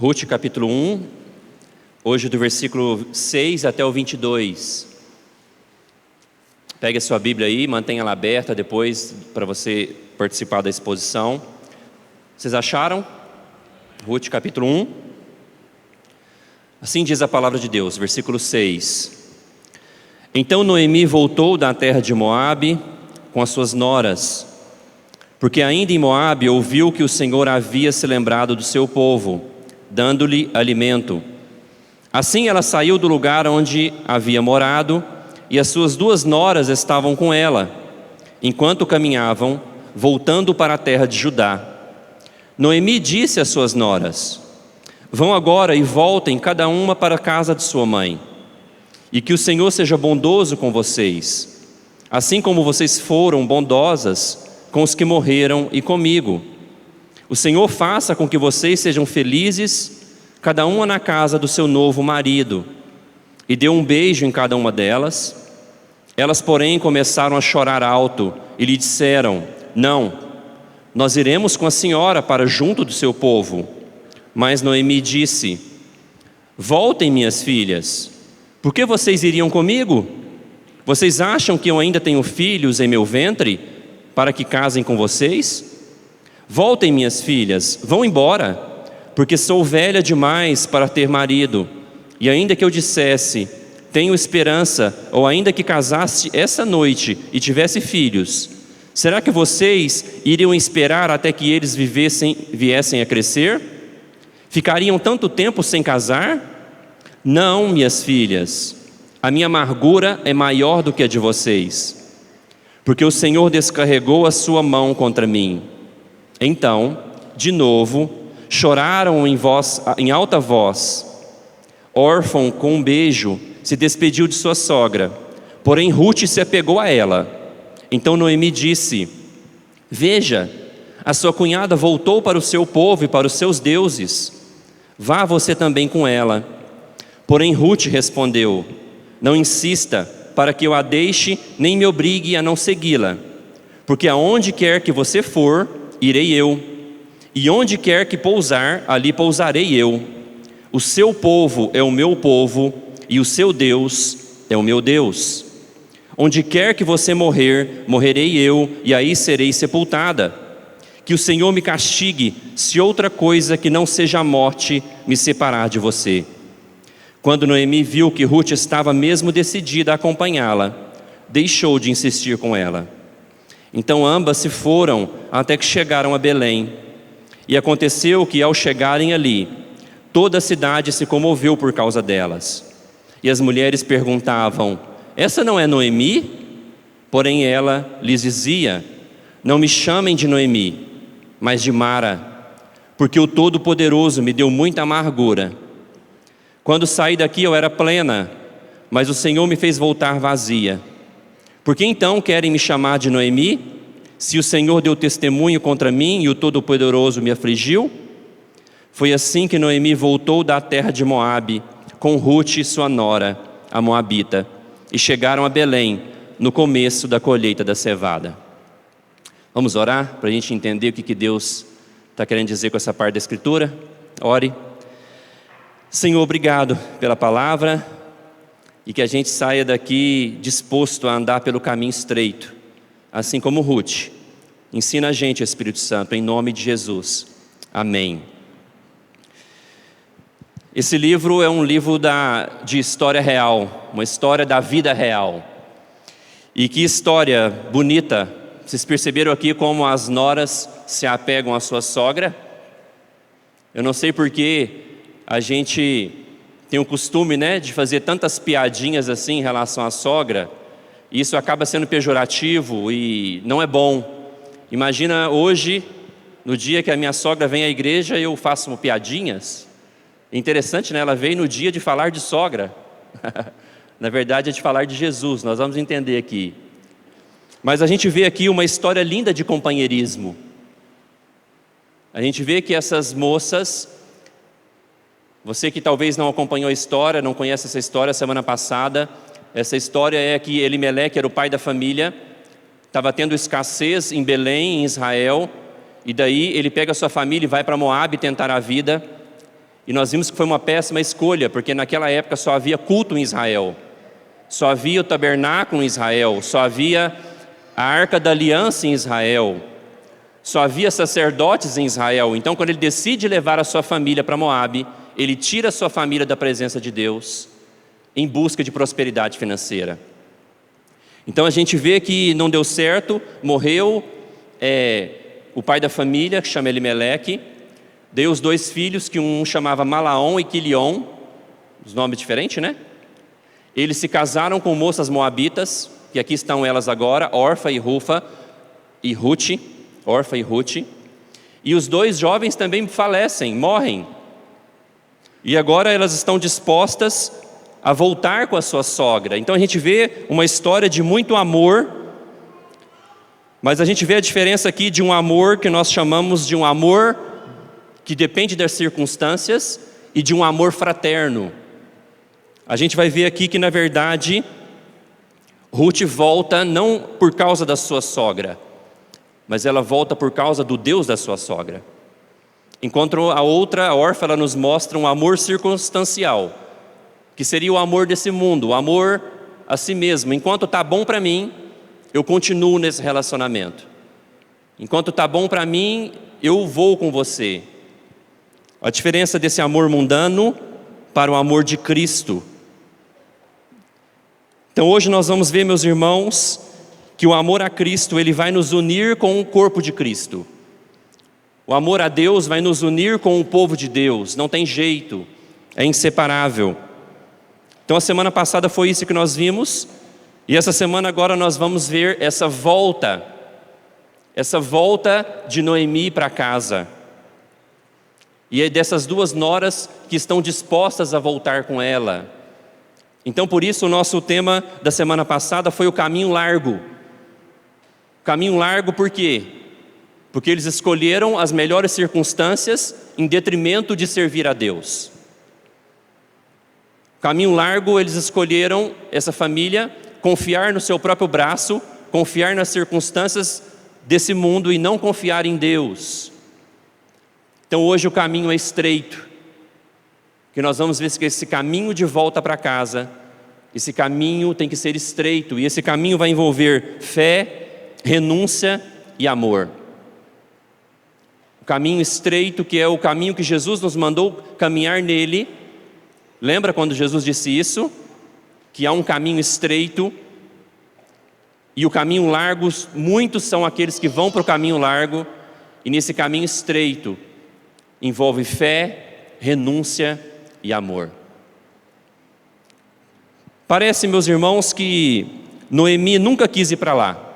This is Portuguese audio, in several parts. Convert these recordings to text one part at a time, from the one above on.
Ruth capítulo 1, hoje do versículo 6 até o 22. Pegue a sua Bíblia aí, mantenha ela aberta depois para você participar da exposição. Vocês acharam? Ruth capítulo 1. Assim diz a palavra de Deus, versículo 6. Então Noemi voltou da terra de Moabe com as suas noras, porque ainda em Moabe ouviu que o Senhor havia se lembrado do seu povo, dando-lhe alimento. Assim ela saiu do lugar onde havia morado, e as suas duas noras estavam com ela, enquanto caminhavam, voltando para a terra de Judá. Noemi disse às suas noras: vão agora e voltem cada uma para a casa de sua mãe, e que o Senhor seja bondoso com vocês, assim como vocês foram bondosas com os que morreram e comigo. O Senhor faça com que vocês sejam felizes, cada uma na casa do seu novo marido. E deu um beijo em cada uma delas. Elas, porém, começaram a chorar alto e lhe disseram: não, nós iremos com a senhora para junto do seu povo. Mas Noemi disse: voltem, minhas filhas, por que vocês iriam comigo? Vocês acham que eu ainda tenho filhos em meu ventre para que casem com vocês? Voltem, minhas filhas, vão embora, porque sou velha demais para ter marido. E ainda que eu dissesse, tenho esperança, ou ainda que casasse essa noite e tivesse filhos, será que vocês iriam esperar até que eles viessem a crescer? Ficariam tanto tempo sem casar? Não, minhas filhas, a minha amargura é maior do que a de vocês, porque o Senhor descarregou a sua mão contra mim. Então, de novo, choraram em alta voz. Órfão, com um beijo, se despediu de sua sogra, porém Ruth se apegou a ela. Então Noemi disse: veja, a sua cunhada voltou para o seu povo e para os seus deuses. Vá você também com ela. Porém Ruth respondeu: não insista para que eu a deixe, nem me obrigue a não segui-la, porque aonde quer que você for, irei eu, e onde quer que pousar, ali pousarei eu. O seu povo é o meu povo, e o seu Deus é o meu Deus. Onde quer que você morrer, morrerei eu, e aí serei sepultada. Que o Senhor me castigue, se outra coisa que não seja a morte me separar de você. Quando Noemi viu que Ruth estava mesmo decidida a acompanhá-la, deixou de insistir com ela. Então ambas se foram até que chegaram a Belém. E aconteceu que, ao chegarem ali, toda a cidade se comoveu por causa delas. E as mulheres perguntavam: essa não é Noemi? Porém ela lhes dizia: não me chamem de Noemi, mas de Mara, porque o Todo-Poderoso me deu muita amargura. Quando saí daqui eu era plena, mas o Senhor me fez voltar vazia. Por que então querem me chamar de Noemi, se o Senhor deu testemunho contra mim e o Todo-Poderoso me afligiu? Foi assim que Noemi voltou da terra de Moabe, com Ruth e sua nora, a moabita, e chegaram a Belém, no começo da colheita da cevada. Vamos orar para a gente entender o que Deus está querendo dizer com essa parte da Escritura? Ore. Senhor, obrigado pela palavra, e que a gente saia daqui disposto a andar pelo caminho estreito, assim como Ruth. Ensina a gente, Espírito Santo, em nome de Jesus. Amém. Esse livro é um livro de história real, uma história da vida real. E que história bonita. Vocês perceberam aqui como as noras se apegam à sua sogra? Eu não sei porque a gente tem o costume, de fazer tantas piadinhas assim em relação à sogra. E isso acaba sendo pejorativo e não é bom. Imagina hoje, no dia que a minha sogra vem à igreja, eu faço piadinhas. Interessante, ela veio no dia de falar de sogra. Na verdade é de falar de Jesus, nós vamos entender aqui. Mas a gente vê aqui uma história linda de companheirismo. A gente vê que essas moças, você que talvez não acompanhou a história, não conhece essa história, semana passada, essa história é que Elimeleque era o pai da família, estava tendo escassez em Belém, em Israel, e daí ele pega a sua família e vai para Moabe tentar a vida. E nós vimos que foi uma péssima escolha, porque naquela época só havia culto em Israel, só havia o tabernáculo em Israel, só havia a Arca da Aliança em Israel, só havia sacerdotes em Israel. Então, quando ele decide levar a sua família para Moabe, ele tira a sua família da presença de Deus em busca de prosperidade financeira. Então a gente vê que não deu certo, morreu o pai da família, que chama Elimeleque, deu os 2 filhos, que um chamava Malaom e Quilion, os nomes diferentes, né? Eles se casaram com moças moabitas, que aqui estão elas agora, Orfa e Ruth, Orfa e Ruth, e os 2 jovens também falecem, morrem, e agora elas estão dispostas a voltar com a sua sogra. Então a gente vê uma história de muito amor, mas a gente vê a diferença aqui de um amor que nós chamamos de um amor que depende das circunstâncias e de um amor fraterno. A gente vai ver aqui que, na verdade, Ruth volta não por causa da sua sogra, mas ela volta por causa do Deus da sua sogra. Enquanto a outra, a Orfa, ela nos mostra um amor circunstancial, que seria o amor desse mundo, o amor a si mesmo. Enquanto está bom para mim, eu continuo nesse relacionamento. Enquanto está bom para mim, eu vou com você. A diferença desse amor mundano para o amor de Cristo. Então hoje nós vamos ver, meus irmãos, que o amor a Cristo, ele vai nos unir com o corpo de Cristo. O amor a Deus vai nos unir com o povo de Deus, não tem jeito, é inseparável. Então a semana passada foi isso que nós vimos, e essa semana agora nós vamos ver essa volta de Noemi para casa. E é dessas 2 noras que estão dispostas a voltar com ela. Então por isso o nosso tema da semana passada foi o caminho largo. Caminho largo por quê? Porque eles escolheram as melhores circunstâncias em detrimento de servir a Deus. Caminho largo, eles escolheram, essa família, confiar no seu próprio braço, confiar nas circunstâncias desse mundo e não confiar em Deus. Então hoje o caminho é estreito, que nós vamos ver que esse caminho de volta para casa, esse caminho tem que ser estreito, e esse caminho vai envolver fé, renúncia e amor. O caminho estreito, que é o caminho que Jesus nos mandou caminhar nele. Lembra quando Jesus disse isso? Que há um caminho estreito e o caminho largo, muitos são aqueles que vão para o caminho largo, e nesse caminho estreito envolve fé, renúncia e amor. Parece, meus irmãos, que Noemi nunca quis ir para lá.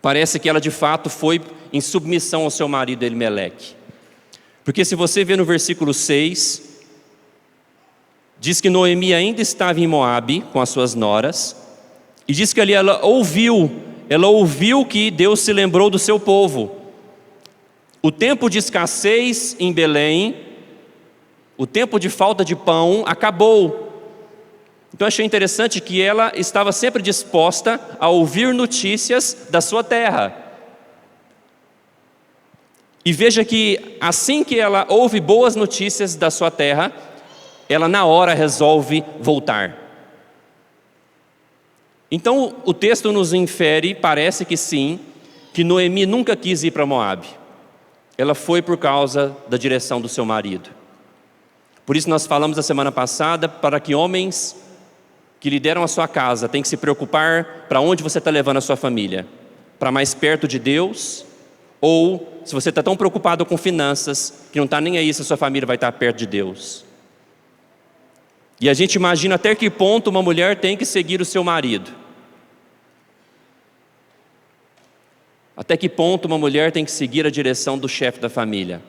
Parece que ela de fato foi em submissão ao seu marido Elimeleque. Porque se você vê no versículo 6, diz que Noemi ainda estava em Moabe com as suas noras, e diz que ali ela ouviu que Deus se lembrou do seu povo. O tempo de escassez em Belém, o tempo de falta de pão acabou. Então achei interessante que ela estava sempre disposta a ouvir notícias da sua terra. E veja que assim que ela ouve boas notícias da sua terra, ela na hora resolve voltar. Então o texto nos infere, parece que sim, que Noemi nunca quis ir para Moabe. Ela foi por causa da direção do seu marido. Por isso nós falamos a semana passada, para que homens que lideram a sua casa têm que se preocupar para onde você está levando a sua família. Para mais perto de Deus, ou se você está tão preocupado com finanças, que não está nem aí se a sua família vai estar perto de Deus. E a gente imagina até que ponto uma mulher tem que seguir o seu marido. Até que ponto uma mulher tem que seguir a direção do chefe da família.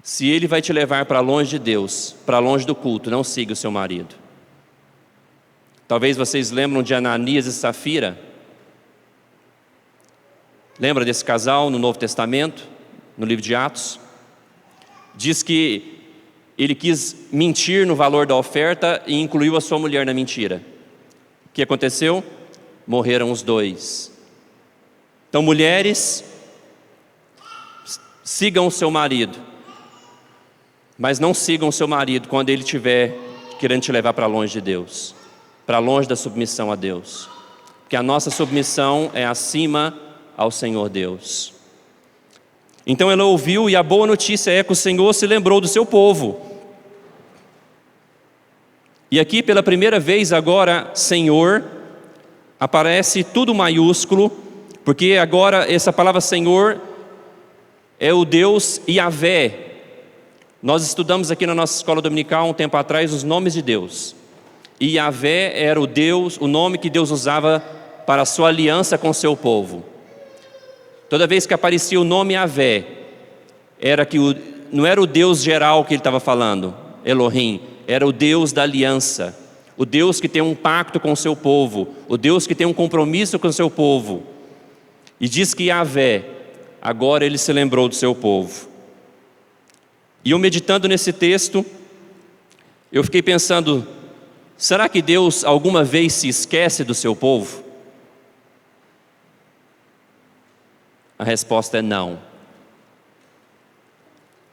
Se ele vai te levar para longe de Deus, para longe do culto, não siga o seu marido. Talvez vocês lembram de Ananias e Safira. Lembra desse casal no Novo Testamento, no livro de Atos? Diz que ele quis mentir no valor da oferta e incluiu a sua mulher na mentira. O que aconteceu? Morreram os dois. Então, mulheres, sigam o seu marido. Mas não sigam o seu marido quando ele estiver querendo te levar para longe de Deus, para longe da submissão a Deus. Porque a nossa submissão é acima ao Senhor Deus. Então ela ouviu, e a boa notícia é que o Senhor se lembrou do seu povo. E aqui pela primeira vez agora, Senhor, aparece tudo maiúsculo, porque agora essa palavra Senhor é o Deus Yahvé. Nós estudamos aqui na nossa escola dominical um tempo atrás os nomes de Deus. E Yahvé era o Deus, o nome que Deus usava para a sua aliança com o seu povo. Toda vez que aparecia o nome Yahvé, não era o Deus geral que ele estava falando, Elohim, era o Deus da aliança, o Deus que tem um pacto com o seu povo, o Deus que tem um compromisso com o seu povo. E diz que Yahvé, agora ele se lembrou do seu povo. E eu meditando nesse texto, eu fiquei pensando, será que Deus alguma vez se esquece do seu povo? A resposta é não.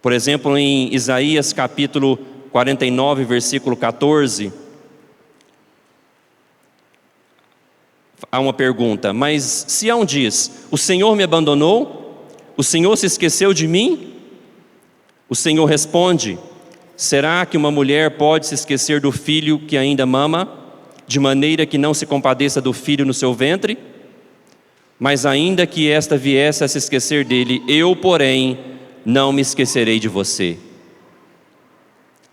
Por exemplo, em Isaías capítulo 49, versículo 14, há uma pergunta: mas Sião diz, o Senhor me abandonou? O Senhor se esqueceu de mim? O Senhor responde: será que uma mulher pode se esquecer do filho que ainda mama, de maneira que não se compadeça do filho no seu ventre? Mas ainda que esta viesse a se esquecer dele, eu, porém, não me esquecerei de você.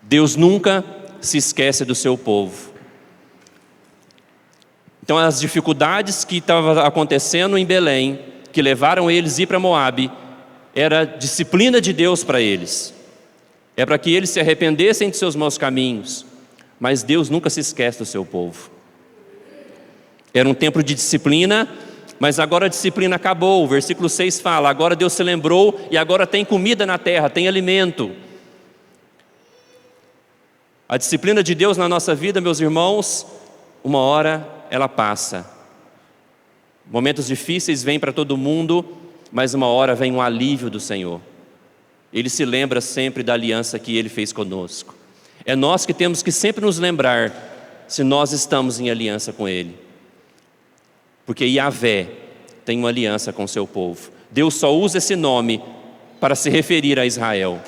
Deus nunca se esquece do seu povo. Então as dificuldades que estavam acontecendo em Belém, que levaram eles a ir para Moabe, era disciplina de Deus para eles. É para que eles se arrependessem de seus maus caminhos. Mas Deus nunca se esquece do seu povo. Era um tempo de disciplina, mas agora a disciplina acabou. O versículo 6 fala, agora Deus se lembrou e agora tem comida na terra, tem alimento. A disciplina de Deus na nossa vida, meus irmãos, uma hora ela passa. Momentos difíceis vêm para todo mundo, mas uma hora vem um alívio do Senhor. Ele se lembra sempre da aliança que Ele fez conosco. É nós que temos que sempre nos lembrar se nós estamos em aliança com Ele. Porque Yahvé tem uma aliança com o seu povo. Deus só usa esse nome para se referir a Israel.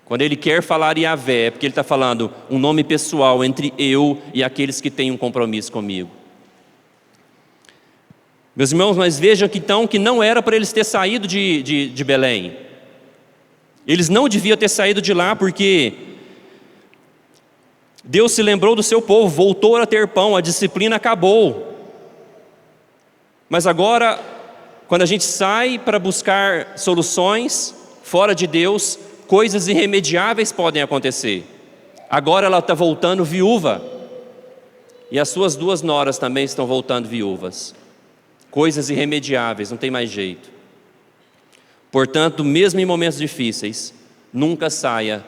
Quando Ele quer falar Yahvé, é porque Ele está falando um nome pessoal entre eu e aqueles que têm um compromisso comigo. Meus irmãos, mas vejam que então que não era para eles ter saído de Belém. Eles não deviam ter saído de lá porque Deus se lembrou do seu povo, voltou a ter pão, a disciplina acabou. Mas agora, quando a gente sai para buscar soluções fora de Deus, coisas irremediáveis podem acontecer. Agora ela está voltando viúva. E as suas 2 noras também estão voltando viúvas. Coisas irremediáveis, não tem mais jeito. Portanto, mesmo em momentos difíceis, nunca saia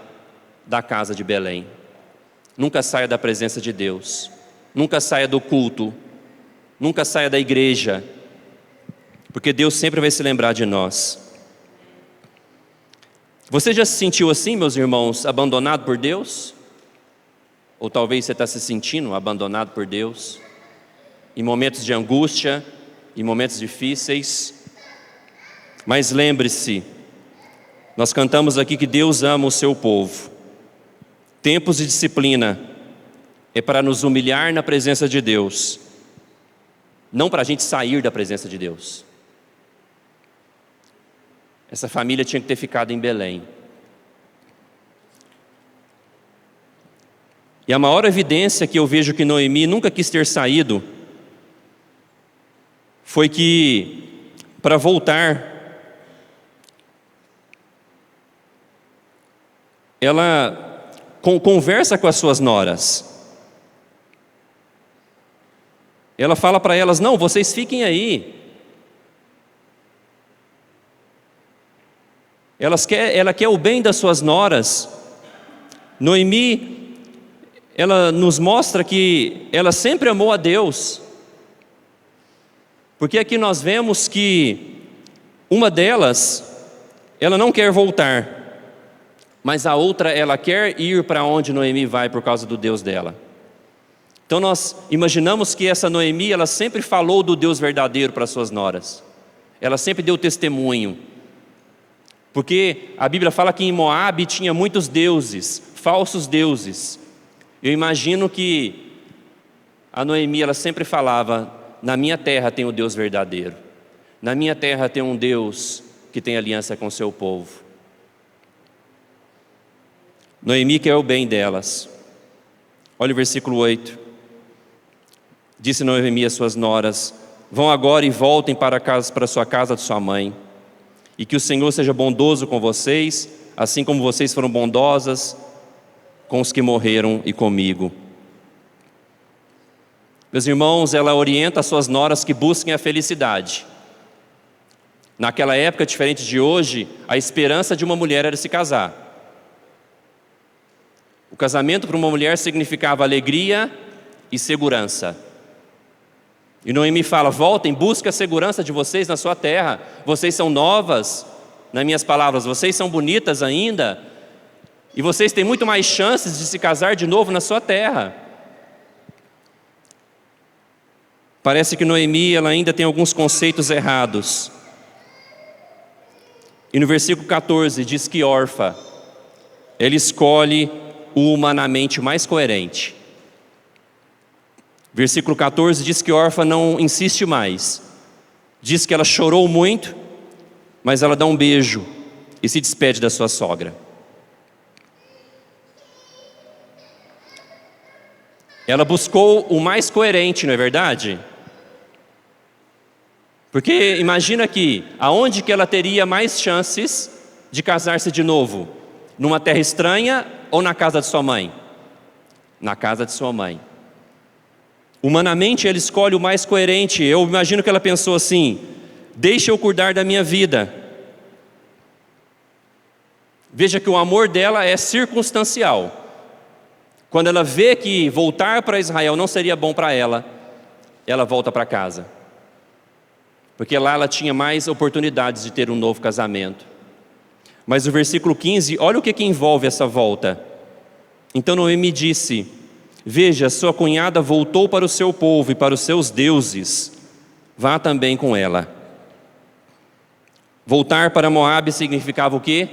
da casa de Belém. Nunca saia da presença de Deus. Nunca saia do culto. Nunca saia da igreja. Porque Deus sempre vai se lembrar de nós. Você já se sentiu assim, meus irmãos, abandonado por Deus? Ou talvez você está se sentindo abandonado por Deus? Em momentos de angústia, em momentos difíceis. Mas lembre-se, nós cantamos aqui que Deus ama o seu povo. Tempos de disciplina é para nos humilhar na presença de Deus, não para a gente sair da presença de Deus. Essa família tinha que ter ficado em Belém. E a maior evidência que eu vejo que Noemi nunca quis ter saído foi que, para voltar, ela conversa com as suas noras. Ela fala para elas, não, vocês fiquem aí. Ela quer o bem das suas noras. Noemi, ela nos mostra que ela sempre amou a Deus. Porque aqui nós vemos que uma delas, ela não quer voltar, mas a outra, ela quer ir para onde Noemi vai por causa do Deus dela. Então nós imaginamos que essa Noemi, ela sempre falou do Deus verdadeiro para suas noras. Ela sempre deu testemunho. Porque a Bíblia fala que em Moabe tinha muitos deuses, falsos deuses. Eu imagino que a Noemi, ela sempre falava: na minha terra tem o Deus verdadeiro. Na minha terra tem um Deus que tem aliança com o seu povo. Noemi quer o bem delas. Olha o versículo 8. Disse Noemi às suas noras: vão agora e voltem para a sua casa de sua mãe, e que o Senhor seja bondoso com vocês, assim como vocês foram bondosas com os que morreram e comigo. Meus irmãos, ela orienta as suas noras que busquem a felicidade. Naquela época, diferente de hoje, a esperança de uma mulher era se casar. O casamento para uma mulher significava alegria e segurança. E Noemi fala: voltem, busquem a segurança de vocês na sua terra. Vocês são novas, nas minhas palavras, vocês são bonitas ainda, e vocês têm muito mais chances de se casar de novo na sua terra. Parece que Noemi, ela ainda tem alguns conceitos errados. E no versículo 14 diz que Orfa, ele escolhe o humanamente mais coerente. Versículo 14 diz que Orfa não insiste mais. Diz que ela chorou muito, mas ela dá um beijo e se despede da sua sogra. Ela buscou o mais coerente, não é verdade? Porque imagina que, aonde que ela teria mais chances de casar-se de novo? Numa terra estranha ou na casa de sua mãe? Na casa de sua mãe. Humanamente ela escolhe o mais coerente. Eu imagino que ela pensou assim: deixa eu cuidar da minha vida. Veja que o amor dela é circunstancial. Quando ela vê que voltar para Israel não seria bom para ela, ela volta para casa. Porque lá ela tinha mais oportunidades de ter um novo casamento. Mas o versículo 15, olha o que envolve essa volta. Então Noemi disse: veja, sua cunhada voltou para o seu povo e para os seus deuses, vá também com ela. Voltar para Moabe significava o quê?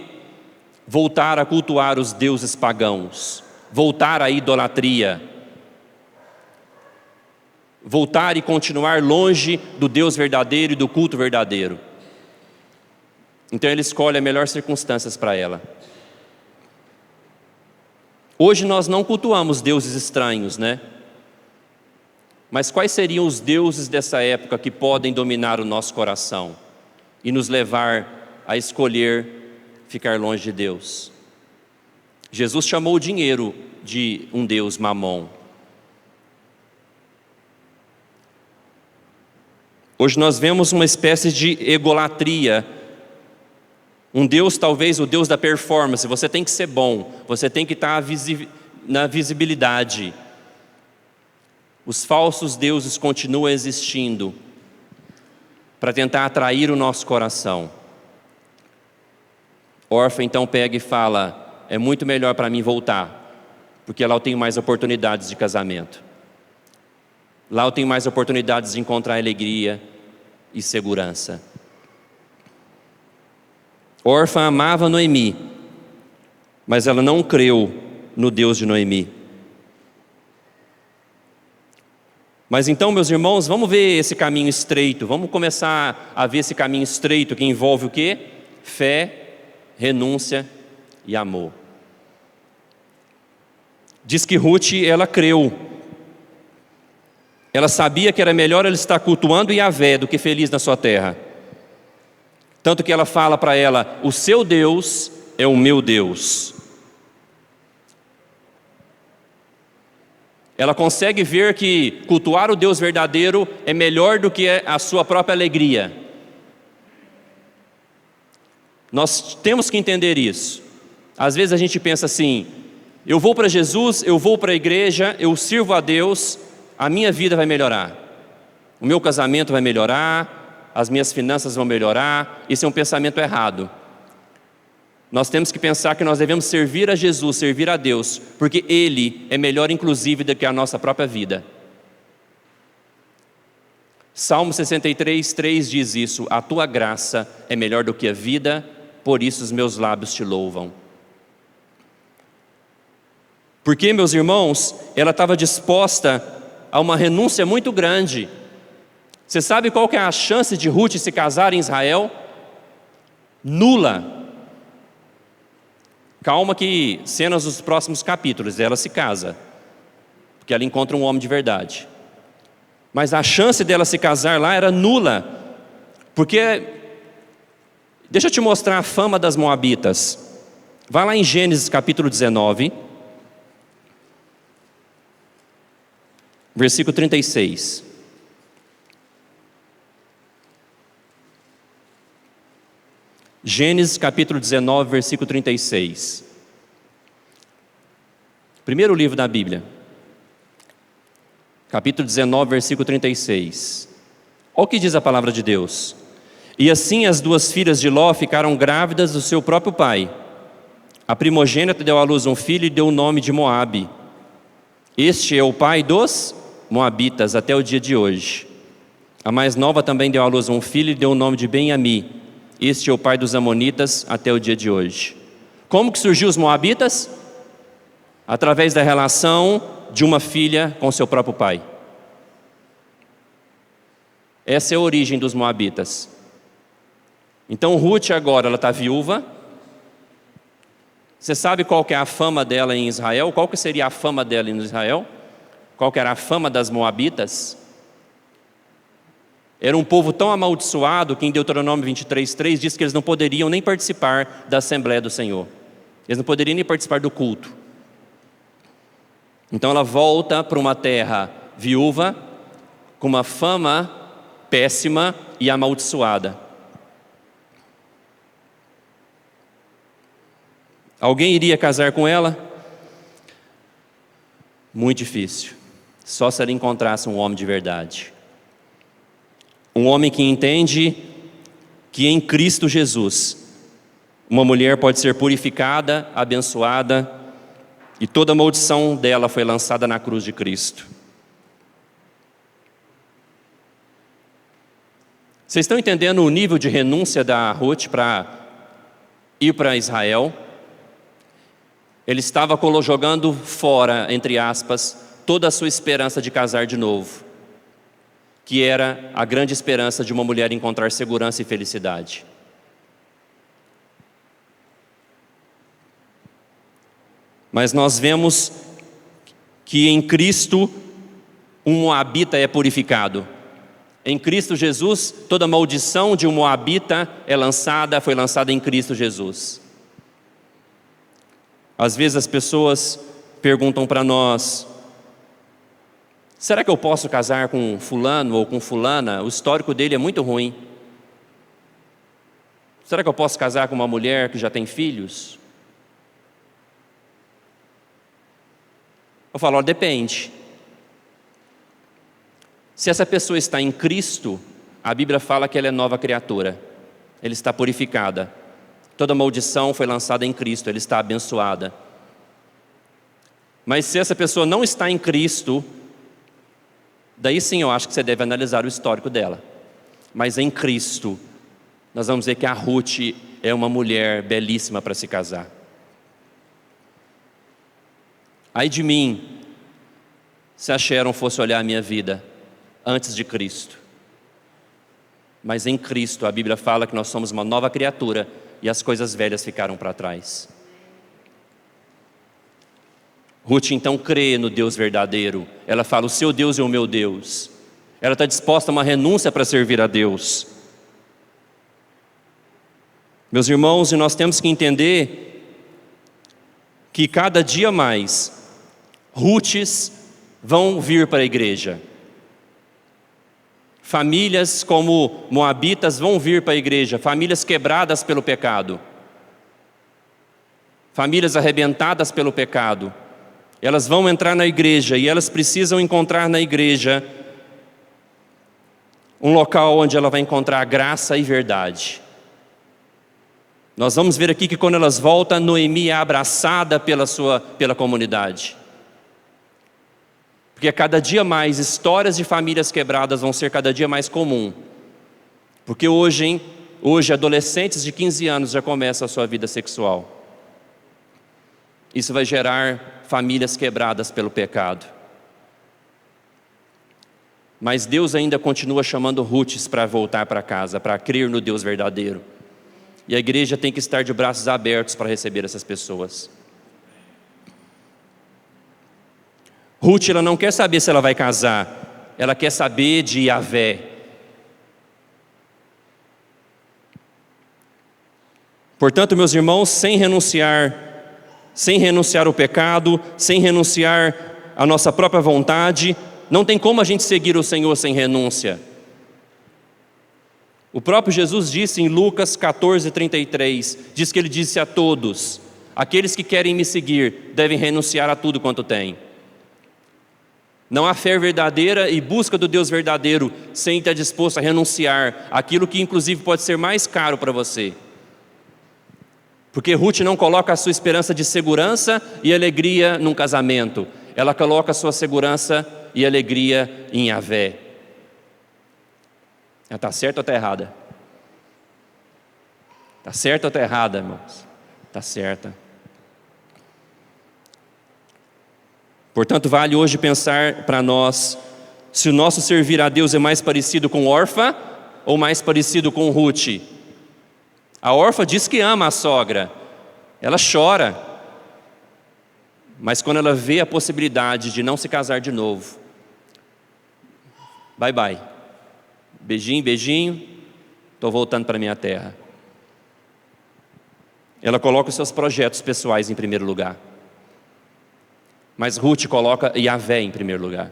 Voltar a cultuar os deuses pagãos, voltar à idolatria, voltar e continuar longe do Deus verdadeiro e do culto verdadeiro. Então ele escolhe as melhores circunstâncias para ela. Hoje nós não cultuamos deuses estranhos, né? Mas quais seriam os deuses dessa época que podem dominar o nosso coração e nos levar a escolher ficar longe de Deus? Jesus chamou o dinheiro de um deus, Mamon. Hoje nós vemos uma espécie de egolatria. Um Deus, talvez o Deus da performance. Você tem que ser bom, você tem que estar na visibilidade. Os falsos deuses continuam existindo para tentar atrair o nosso coração. Orfa então pega e fala: é muito melhor para mim voltar, porque lá eu tenho mais oportunidades de casamento. Lá eu tenho mais oportunidades de encontrar alegria e segurança. Orfa amava Noemi, mas ela não creu no Deus de Noemi. Mas então, meus irmãos, vamos ver esse caminho estreito. Vamos começar a ver esse caminho estreito que envolve o quê? Fé, renúncia e amor. Diz que Ruth, ela creu. Ela sabia que era melhor ela estar cultuando Yahvé do que feliz na sua terra. Tanto que ela fala para ela: o seu Deus é o meu Deus. Ela consegue ver que cultuar o Deus verdadeiro é melhor do que a sua própria alegria. Nós temos que entender isso. Às vezes a gente pensa assim: eu vou para Jesus, eu vou para a igreja, eu sirvo a Deus, a minha vida vai melhorar, o meu casamento vai melhorar, as minhas finanças vão melhorar. Esse é um pensamento errado. nós temos que pensar que nós devemos servir a Jesus, servir a Deus, porque Ele é melhor inclusive do que a nossa própria vida. Salmo 63, 3 diz isso: a tua graça é melhor do que a vida, por isso os meus lábios te louvam. Porque, meus irmãos, ela estava disposta a uma renúncia muito grande. Você sabe qual que é a chance de Ruth se casar em Israel? Nula. Calma que cenas dos próximos capítulos, ela se casa, porque ela encontra um homem de verdade. Mas a chance dela se casar lá era nula, porque, deixa eu te mostrar a fama das moabitas. Vai lá em Gênesis capítulo 19, versículo 36. Gênesis capítulo 19, versículo 36. Primeiro livro da Bíblia. Capítulo 19, versículo 36. Olha o que diz a palavra de Deus. E assim as duas filhas de Ló ficaram grávidas do seu próprio pai. A primogênita deu à luz um filho e deu o nome de Moabe. Este é o pai dos moabitas até o dia de hoje. A mais nova também deu à luz um filho e deu o nome de Ben-Ami. Este é o pai dos amonitas até o dia de hoje. Como que surgiu os moabitas? Através da relação de uma filha com seu próprio pai. Essa é a origem dos moabitas. Então Ruth agora ela está viúva. Você sabe qual que é a fama dela em Israel? Qual que seria a fama dela em Israel? Qual que era a fama das moabitas? Era um povo tão amaldiçoado que em Deuteronômio 23:3 diz que eles não poderiam nem participar da Assembleia do Senhor. Eles não poderiam nem participar do culto. Então ela volta para uma terra viúva, com uma fama péssima e amaldiçoada. Alguém iria casar com ela? Muito difícil. Só se ela encontrasse um homem de verdade. Um homem que entende que em Cristo Jesus, uma mulher pode ser purificada, abençoada, e toda a maldição dela foi lançada na cruz de Cristo. Vocês estão entendendo o nível de renúncia da Ruth para ir para Israel? Ele estava jogando fora, entre aspas, toda a sua esperança de casar de novo, que era a grande esperança de uma mulher encontrar segurança e felicidade. Mas nós vemos que em Cristo um moabita é purificado. Em Cristo Jesus, toda maldição de um moabita foi lançada em Cristo Jesus. Às vezes as pessoas perguntam para nós: será que eu posso casar com fulano ou com fulana? O histórico dele é muito ruim. Será que eu posso casar com uma mulher que já tem filhos? Eu falo, depende. Se essa pessoa está em Cristo, a Bíblia fala que ela é nova criatura. Ela está purificada. Toda maldição foi lançada em Cristo, ela está abençoada. Mas se essa pessoa não está em Cristo, daí sim eu acho que você deve analisar o histórico dela. Mas em Cristo, nós vamos ver que a Ruth é uma mulher belíssima para se casar. Ai de mim, se a Sharon fosse olhar a minha vida antes de Cristo. Mas em Cristo, a Bíblia fala que nós somos uma nova criatura e as coisas velhas ficaram para trás. Ruth então crê no Deus verdadeiro. Ela fala, o seu Deus é o meu Deus. Ela está disposta a uma renúncia para servir a Deus. Meus irmãos, e nós temos que entender que cada dia mais Ruths vão vir para a igreja. Famílias como moabitas vão vir para a igreja, famílias quebradas pelo pecado, famílias arrebentadas pelo pecado. Elas vão entrar na igreja e elas precisam encontrar na igreja um local onde ela vai encontrar graça e verdade. Nós vamos ver aqui que quando elas voltam, Noemi é abraçada pela comunidade. Porque cada dia mais histórias de famílias quebradas vão ser cada dia mais comum. Porque hoje adolescentes de 15 anos já começam a sua vida sexual. Isso vai gerar famílias quebradas pelo pecado. Mas Deus ainda continua chamando Ruths para voltar para casa, para crer no Deus verdadeiro. E a igreja tem que estar de braços abertos para receber essas pessoas. Ruth, ela não quer saber se ela vai casar, ela quer saber de Yahvé. Portanto, meus irmãos, sem renunciar ao pecado, sem renunciar à nossa própria vontade, não tem como a gente seguir o Senhor sem renúncia. O próprio Jesus disse em Lucas 14:33, diz que Ele disse a todos: aqueles que querem me seguir devem renunciar a tudo quanto têm. Não há fé verdadeira e busca do Deus verdadeiro sem estar disposto a renunciar aquilo que inclusive pode ser mais caro para você. Porque Ruth não coloca a sua esperança de segurança e alegria num casamento. Ela coloca a sua segurança e alegria em Yahvé. Ela está certa ou está errada? Está certa ou está errada, irmãos? Está certa. Portanto, vale hoje pensar para nós se o nosso servir a Deus é mais parecido com Orfa ou mais parecido com Ruth. A Orfa diz que ama a sogra, ela chora, mas quando ela vê a possibilidade de não se casar de novo, bye bye, beijinho, beijinho, estou voltando para a minha terra. Ela coloca os seus projetos pessoais em primeiro lugar, mas Ruth coloca Yahvé em primeiro lugar.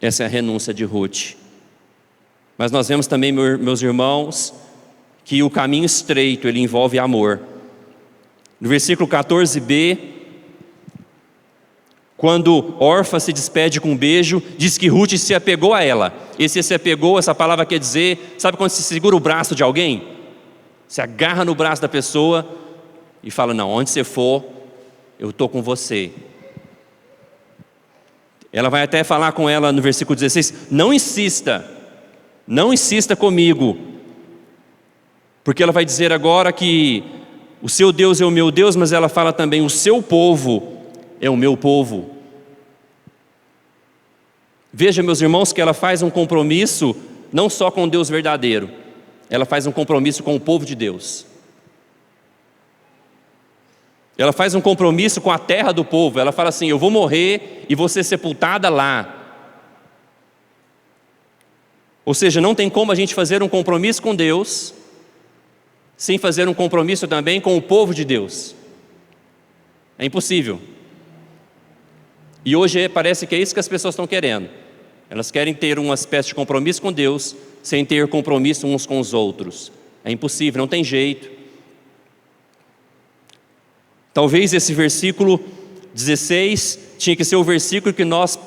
Essa é a renúncia de Ruth. Mas nós vemos também, meus irmãos, que o caminho estreito, ele envolve amor. No versículo 14b, quando Orfa se despede com um beijo, diz que Ruth se apegou a ela. Esse se apegou, essa palavra quer dizer, sabe quando se segura o braço de alguém? Se agarra no braço da pessoa e fala: não, onde você for, eu estou com você. Ela vai até falar com ela no versículo 16, não insista comigo, porque ela vai dizer agora que o seu Deus é o meu Deus, mas ela fala também, o seu povo é o meu povo. Veja, meus irmãos, que ela faz um compromisso, não só com o Deus verdadeiro, ela faz um compromisso com o povo de Deus. Ela faz um compromisso com a terra do povo, ela fala assim: eu vou morrer e vou ser sepultada lá. Ou seja, não tem como a gente fazer um compromisso com Deus sem fazer um compromisso também com o povo de Deus. É impossível. E hoje parece que é isso que as pessoas estão querendo. Elas querem ter uma espécie de compromisso com Deus sem ter compromisso uns com os outros. É impossível, não tem jeito. Talvez esse versículo 16 tinha que ser o versículo que nós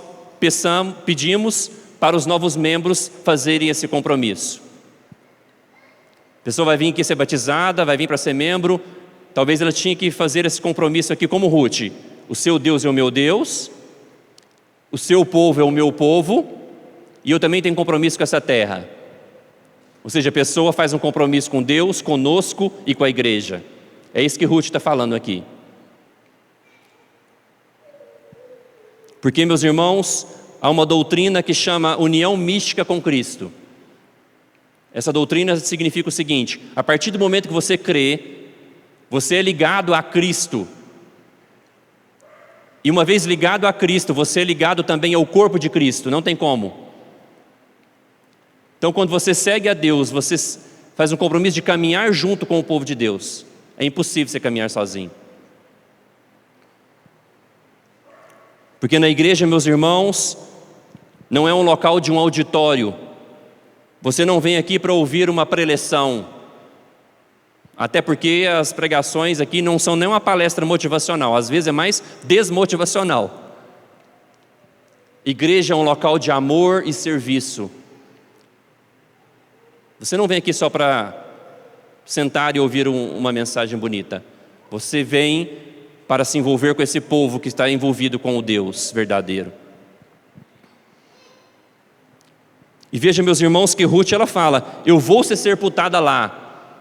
pedimos para os novos membros fazerem esse compromisso. A pessoa vai vir aqui ser batizada, vai vir para ser membro, talvez ela tinha que fazer esse compromisso aqui como Ruth: o seu Deus é o meu Deus, o seu povo é o meu povo, e eu também tenho compromisso com essa terra. Ou seja, a pessoa faz um compromisso com Deus, conosco e com a igreja. É isso que Ruth está falando aqui. Porque, meus irmãos, há uma doutrina que chama união mística com Cristo. Essa doutrina significa o seguinte: a partir do momento que você crê, você é ligado a Cristo. E uma vez ligado a Cristo, você é ligado também ao corpo de Cristo, não tem como. Então, quando você segue a Deus, você faz um compromisso de caminhar junto com o povo de Deus. É impossível você caminhar sozinho. Porque na igreja, meus irmãos, não é um local de um auditório. Você não vem aqui para ouvir uma preleção. Até porque as pregações aqui não são nem uma palestra motivacional, às vezes é mais desmotivacional. Igreja é um local de amor e serviço. Você não vem aqui só para sentar e ouvir uma mensagem bonita. Você vem para se envolver com esse povo que está envolvido com o Deus verdadeiro. E veja, meus irmãos, que Ruth, ela fala, eu vou ser sepultada lá.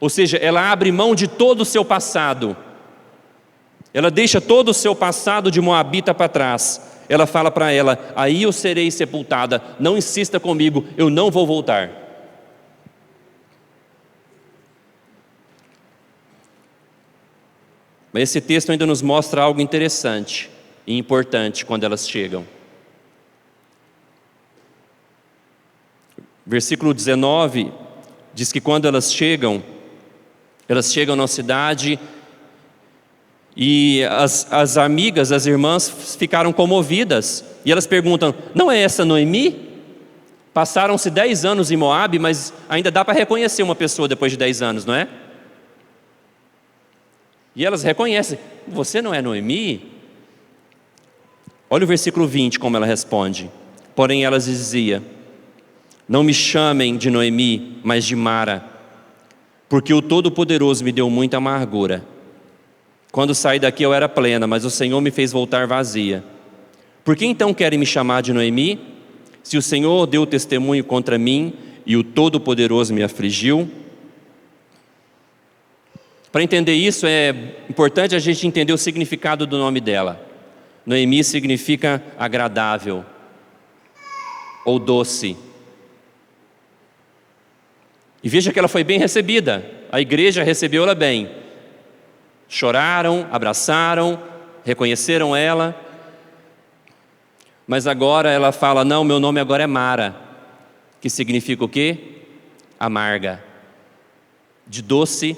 Ou seja, ela abre mão de todo o seu passado. Ela deixa todo o seu passado de moabita para trás. Ela fala para ela, aí eu serei sepultada, não insista comigo, eu não vou voltar. Mas esse texto ainda nos mostra algo interessante e importante quando elas chegam. Versículo 19 diz que quando elas chegam na cidade e as amigas, as irmãs ficaram comovidas. E elas perguntam, não é essa Noemi? Passaram-se 10 anos em Moabe, mas ainda dá para reconhecer uma pessoa depois de 10 anos, não é? E elas reconhecem, você não é Noemi? Olha o versículo 20 como ela responde. Porém ela dizia, não me chamem de Noemi, mas de Mara, porque o Todo-Poderoso me deu muita amargura. Quando saí daqui eu era plena, mas o Senhor me fez voltar vazia. Por que então querem me chamar de Noemi? Se o Senhor deu testemunho contra mim e o Todo-Poderoso me afligiu. Para entender isso é importante a gente entender o significado do nome dela. Noemi significa agradável ou doce. E veja que ela foi bem recebida, a igreja recebeu-la bem. Choraram, abraçaram, reconheceram ela. Mas agora ela fala, não, meu nome agora é Mara, que significa o quê? Amarga. De doce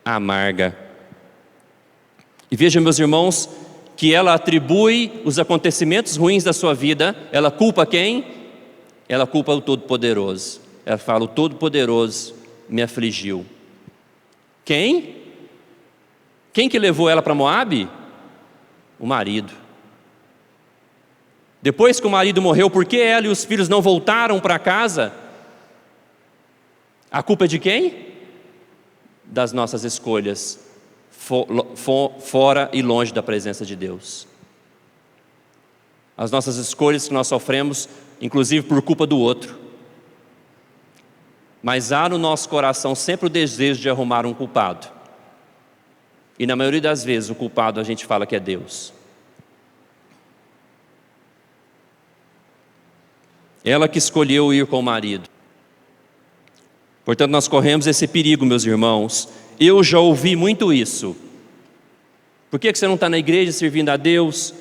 a amarga. E veja, meus irmãos, que ela atribui os acontecimentos ruins da sua vida, ela culpa quem? Ela culpa o Todo-Poderoso. Ela fala, o Todo-Poderoso me afligiu. Quem? Quem que levou ela para Moabe? O marido. Depois que o marido morreu, por que ela e os filhos não voltaram para casa? A culpa é de quem? Das nossas escolhas, fora e longe da presença de Deus. As nossas escolhas que nós sofremos, inclusive por culpa do outro. Mas há no nosso coração sempre o desejo de arrumar um culpado. E na maioria das vezes o culpado a gente fala que é Deus. Ela que escolheu ir com o marido. Portanto, nós corremos esse perigo, meus irmãos. Eu já ouvi muito isso. Por que você não está na igreja servindo a Deus?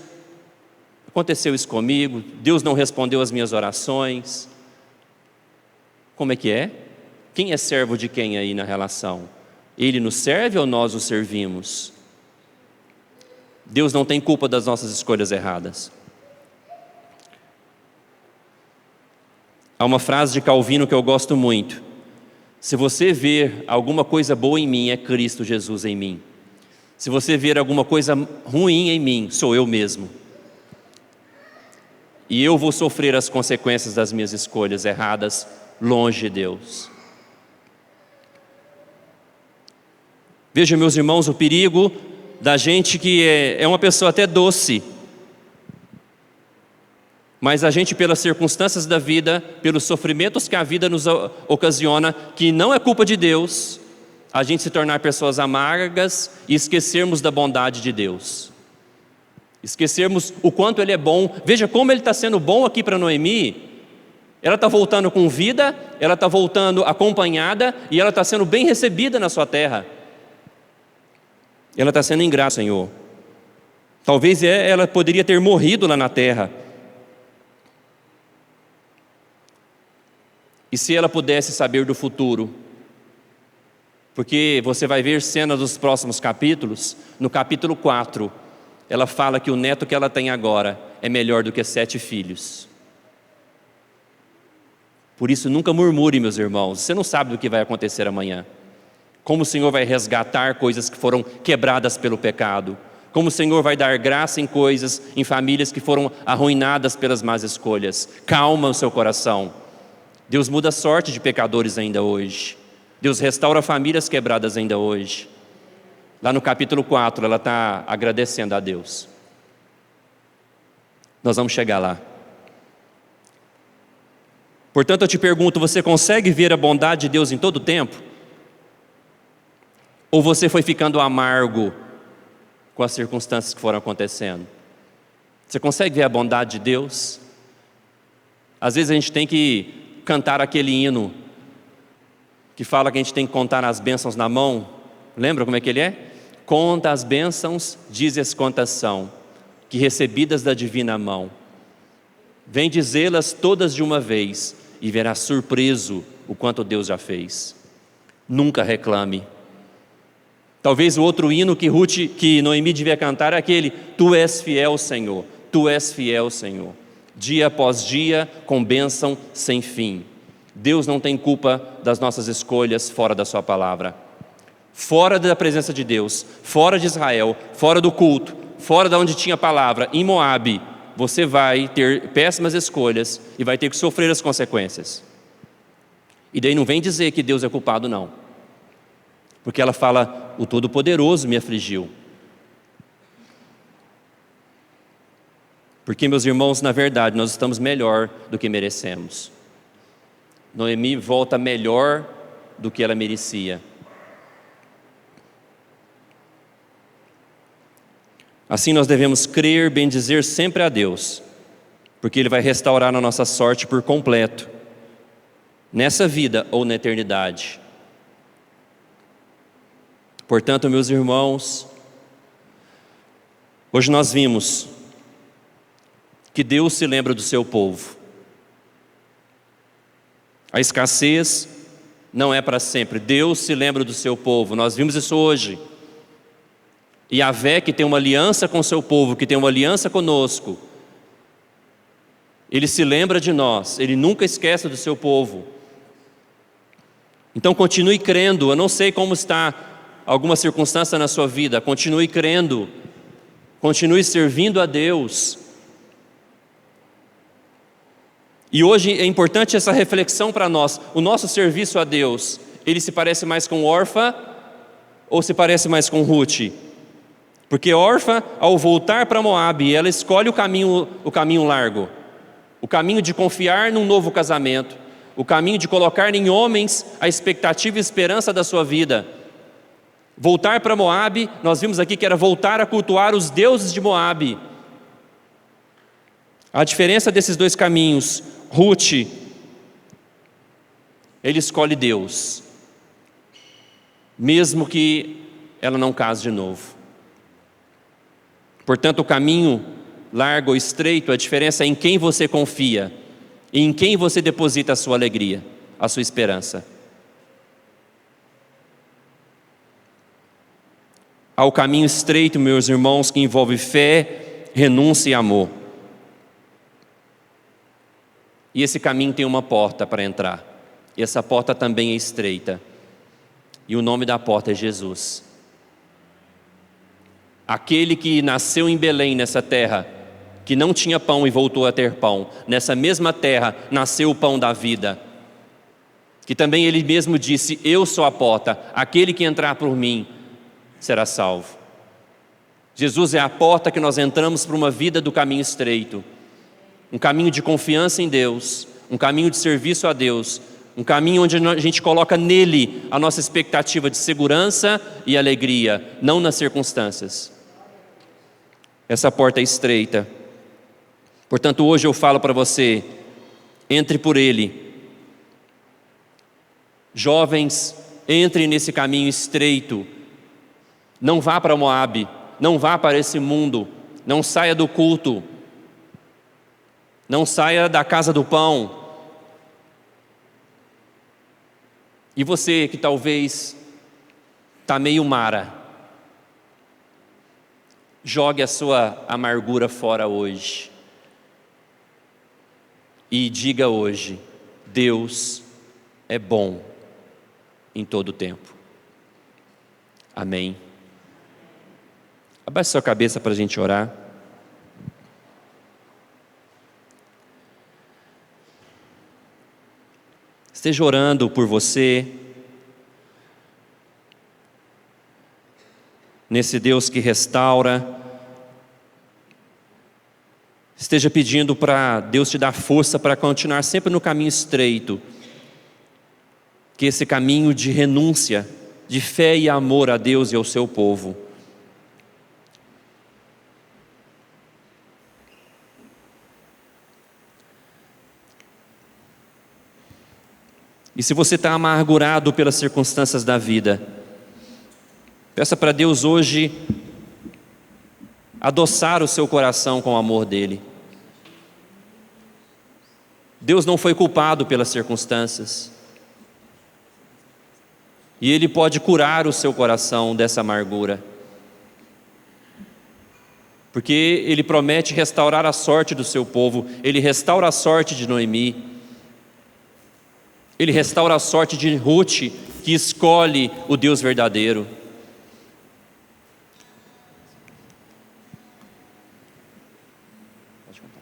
Aconteceu isso comigo, Deus não respondeu as minhas orações. Como é que é? Quem é servo de quem aí na relação? Ele nos serve ou nós o servimos? Deus não tem culpa das nossas escolhas erradas. Há uma frase de Calvino que eu gosto muito. Se você ver alguma coisa boa em mim, é Cristo Jesus em mim. Se você ver alguma coisa ruim em mim, sou eu mesmo. E eu vou sofrer as consequências das minhas escolhas erradas, longe de Deus. Veja, meus irmãos, o perigo da gente que é uma pessoa até doce, mas a gente, pelas circunstâncias da vida, pelos sofrimentos que a vida nos ocasiona, que não é culpa de Deus, a gente se tornar pessoas amargas e esquecermos da bondade de Deus. Esquecermos o quanto Ele é bom. Veja como Ele está sendo bom aqui para Noemi. Ela está voltando com vida, ela está voltando acompanhada e ela está sendo bem recebida na sua terra. Ela está sendo ingrata, Senhor. Talvez ela poderia ter morrido lá na terra. E se ela pudesse saber do futuro? Porque você vai ver cenas dos próximos capítulos. No capítulo 4, ela fala que o neto que ela tem agora é melhor do que 7 filhos. Por isso nunca murmure, meus irmãos. Você não sabe do que vai acontecer amanhã. Como o Senhor vai resgatar coisas que foram quebradas pelo pecado. Como o Senhor vai dar graça em coisas, em famílias que foram arruinadas pelas más escolhas. Calma o seu coração. Deus muda a sorte de pecadores ainda hoje. Deus restaura famílias quebradas ainda hoje. Lá no capítulo 4, ela está agradecendo a Deus. Nós vamos chegar lá. Portanto, eu te pergunto, você consegue ver a bondade de Deus em todo o tempo? Ou você foi ficando amargo com as circunstâncias que foram acontecendo? Você consegue ver a bondade de Deus? Às vezes a gente tem que cantar aquele hino que fala que a gente tem que contar as bênçãos na mão. Lembra como é que ele é? Conta as bênçãos, dizes quantas são, que recebidas da divina mão. Vem dizê-las todas de uma vez e verás surpreso o quanto Deus já fez. Nunca reclame. Talvez o outro hino que Noemi devia cantar é aquele: Tu és fiel, Senhor, Tu és fiel, Senhor. Dia após dia, com bênção sem fim. Deus não tem culpa das nossas escolhas fora da sua palavra. Fora da presença de Deus, fora de Israel, fora do culto, fora de onde tinha palavra, em Moabe, você vai ter péssimas escolhas e vai ter que sofrer as consequências. E daí não vem dizer que Deus é culpado, não. Porque ela fala: o Todo-Poderoso me afligiu. Porque, meus irmãos, na verdade, nós estamos melhor do que merecemos. Noemi volta melhor do que ela merecia. Assim nós devemos crer, bendizer sempre a Deus, porque Ele vai restaurar a nossa sorte por completo, nessa vida ou na eternidade. Portanto, meus irmãos, hoje nós vimos que Deus se lembra do seu povo. A escassez não é para sempre. Deus se lembra do seu povo. Nós vimos isso hoje. E Yahvé, que tem uma aliança com o seu povo, que tem uma aliança conosco, Ele se lembra de nós. Ele nunca esquece do seu povo. Então continue crendo. Eu não sei como está alguma circunstância na sua vida. Continue crendo. Continue servindo a Deus. E hoje é importante essa reflexão para nós. O nosso serviço a Deus, ele se parece mais com Orfa ou se parece mais com Ruth? Porque Orfa, ao voltar para Moabe, ela escolhe o caminho largo. O caminho de confiar num novo casamento. O caminho de colocar em homens a expectativa e esperança da sua vida. Voltar para Moabe, nós vimos aqui que era voltar a cultuar os deuses de Moabe. A diferença desses dois caminhos, Ruth, ele escolhe Deus, mesmo que ela não case de novo. Portanto, o caminho largo ou estreito, a diferença é em quem você confia e em quem você deposita a sua alegria, a sua esperança. Há o caminho estreito, meus irmãos, que envolve fé, renúncia e amor. E esse caminho tem uma porta para entrar. E essa porta também é estreita. E o nome da porta é Jesus. Aquele que nasceu em Belém, nessa terra, que não tinha pão e voltou a ter pão. Nessa mesma terra nasceu o pão da vida. Que também ele mesmo disse: eu sou a porta, aquele que entrar por mim será salvo. Jesus é a porta que nós entramos para uma vida do caminho estreito. Um caminho de confiança em Deus, um caminho de serviço a Deus, um caminho onde a gente coloca nele a nossa expectativa de segurança e alegria, não nas circunstâncias. Essa porta é estreita. Portanto, hoje eu falo para você: entre por ele. Jovens, entre nesse caminho estreito. Não vá para Moabe, não vá para esse mundo, não saia do culto, não saia da casa do pão. E você que talvez está meio mara, jogue a sua amargura fora hoje e diga hoje: Deus é bom em todo o tempo. Amém. Abaixe sua cabeça para a gente orar. esteja orando por você, nesse Deus que restaura. Esteja pedindo para Deus te dar força para continuar sempre no caminho estreito, que esse caminho de renúncia, de fé e amor a Deus e ao seu povo. E se você está amargurado pelas circunstâncias da vida, peça para Deus hoje adoçar o seu coração com o amor dEle. Deus não foi culpado pelas circunstâncias. E Ele pode curar o seu coração dessa amargura. Porque Ele promete restaurar a sorte do seu povo. Ele restaura a sorte de Noemi. Ele restaura a sorte de Ruth, que escolhe o Deus verdadeiro. Pode contar.